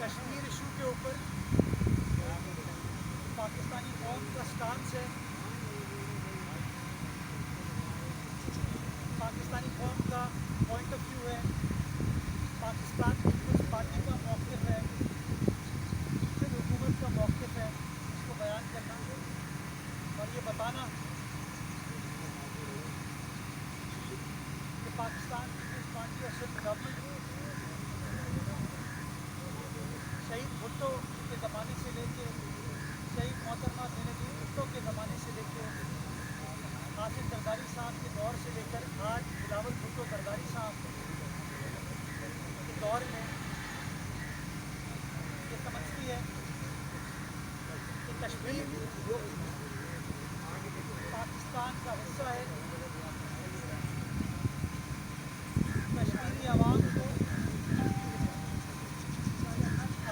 Kashmir issue کے اوپر پاکستانی قوم کا سٹانس ہے، پاکستانی قوم کا پوائنٹ آف ویو ہے، پاکستان پیپلز پارٹی کا موقف ہے، پھر حکومت کا موقف ہے، اس کو بیان کرنا اور یہ بتانا کہ پاکستان پیپلز پارٹی اور سندھ گورنمنٹ شہید بھٹو کے زمانے سے لے کے شہید محترمہ زینب بھٹو کے زمانے سے لے کے آصف زرداری صاحب کے دور سے لے کر آج بلاول بھٹو زرداری صاحب کے دور میں یہ سمجھتی ہے کہ کشمیر پاکستان کا حصہ ہے، کشمیری عوام کو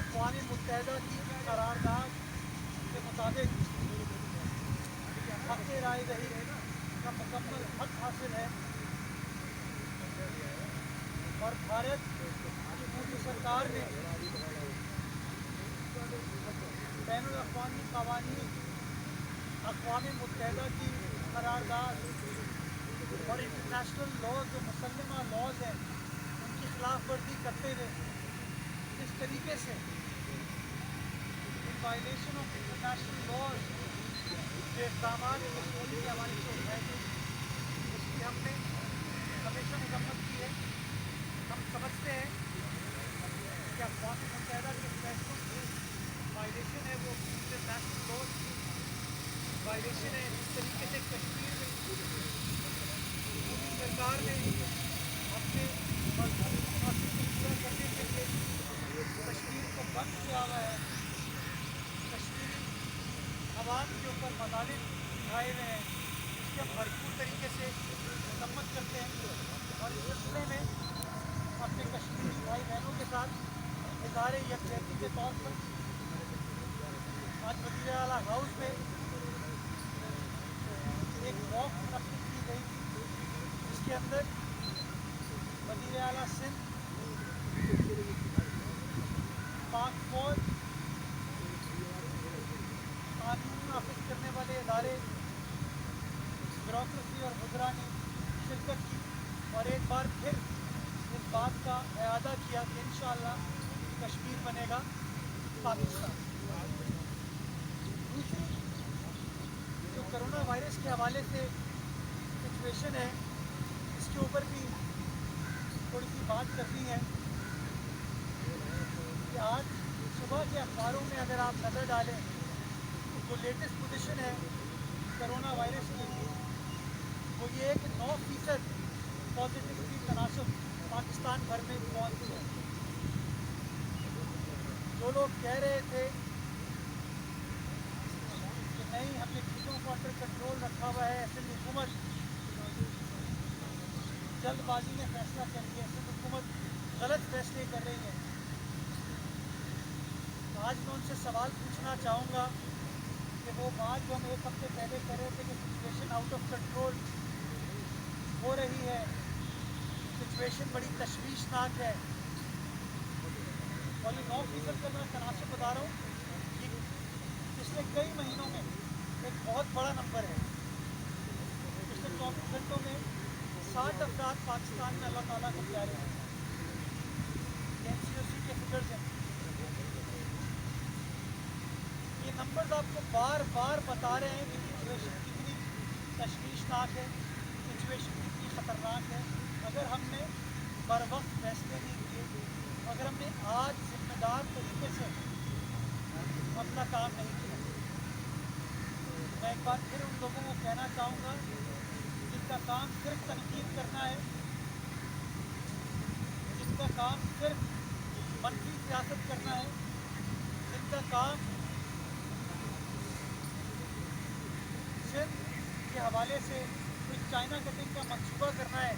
اقوام متحدہ کی قرارداد کے مطابق حق رائے دہی کا مکمل حق حاصل ہے اور بھارت کی مودی سرکار نے بین الاقوامی قوانین، اقوام متحدہ کی قرارداد اور انٹرنیشنل لاز جو مسلمہ لاز ہیں ان کی خلاف ورزی کرتے ہوئے اس طریقے سے ان وائلیشن آف انٹرنیشنل لاز جو اقدامات کشمیر کے حوالے سے اٹھائے گئے اس کی ہم نے ہمیشہ مذمت کی ہے۔ ہم سمجھتے ہیں کہ اقوام متحدہ کے فیصلوں کی وائلیشن ہے، وہ انٹرنیشنل لاز کی وائلیشن ہے۔ اس طریقے سے کشمیر میں سرکار نے اپنے مذہبی مقاصد کو پورا کرنے کے لیے کشمیر کو بند کیا ہوا ہے، کشمیری عوام کے اوپر مظالم اٹھائے ہوئے ہیں، اس کے ہم بھرپور طریقے سے مذمت کرتے ہیں اور اس سلسلے میں اپنے کشمیری بھائی بہنوں کے ساتھ اظہار یکجہتی کے طور پر آج وزیر اعلیٰ ہاؤس میں ایک واک منعقد کی گئی تھی، جس کے اندر وزیر اعلیٰ سندھ، پاک فوج، قانون نافذ کرنے والے ادارے، بیوروکریسی اور وزراء نے شرکت کی اور ایک بار پھر اس بات کا اعادہ کیا کہ انشاءاللہ کشمیر بنے گا پاکستان۔ دوسری جو کرونا وائرس کے حوالے سے سچویشن ہے، اس کے اوپر بھی تھوڑی سی بات کرنی ہے کہ آج صبح کے اخباروں میں اگر آپ نظر ڈالیں تو جو لیٹسٹ پوزیشن ہے کرونا وائرس کی وہ یہ ہے کہ 9% پازیٹیوٹی تناسب پاکستان بھر میں پہنچ گیا۔ جو لوگ کہہ رہے تھے کہ نہیں ہم نے چیزوں کو انڈر کنٹرول رکھا ہوا ہے، ایسے میں حکومت جلد بازی میں فیصلہ کر رہی ہے، ایسے میں حکومت غلط فیصلے کر رہی ہے، تو آج میں ان سے سوال پوچھنا چاہوں گا کہ وہ بات جو ہم ایک ہفتے پہلے کہہ رہے تھے کہ سچویشن آؤٹ آف کنٹرول ہو رہی ہے، سچویشن بڑی تشویشناک ہے، اور یہ 9% کا میں تناسب بتا رہا ہوں، یہ پچھلے کئی مہینوں میں ایک بہت بڑا نمبر ہے۔ پچھلے 24 گھنٹوں میں 60 افراد پاکستان میں اللہ تعالیٰ کو پیارے ہیں، NCOC کے فگرز ہیں۔ یہ نمبرز آپ کو بار بار بتا رہے ہیں کہ سچویشن کتنی تشویشناک ہے، سچویشن کتنی خطرناک ہے۔ اگر ہم نے بر وقت فیصلے نہیں کیے، اگر ہم نے آج ذمہ دار طریقے سے اپنا کام نہیں کیا، میں ایک بار پھر ان لوگوں کو کہنا چاہوں گا جن کا کام صرف تنقید کرنا ہے، جن کا کام صرف منفی سیاست کرنا ہے، جن کا کام سندھ کے حوالے سے کوئی چائنا کٹنگ کا منصوبہ کرنا ہے،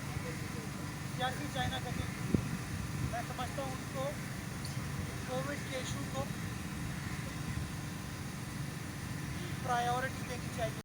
سیاسی چائنا کٹنگ، میں سمجھتا ہوں ان کو کووڈ کے ایشو کو پرائیورٹی دینی چاہیے۔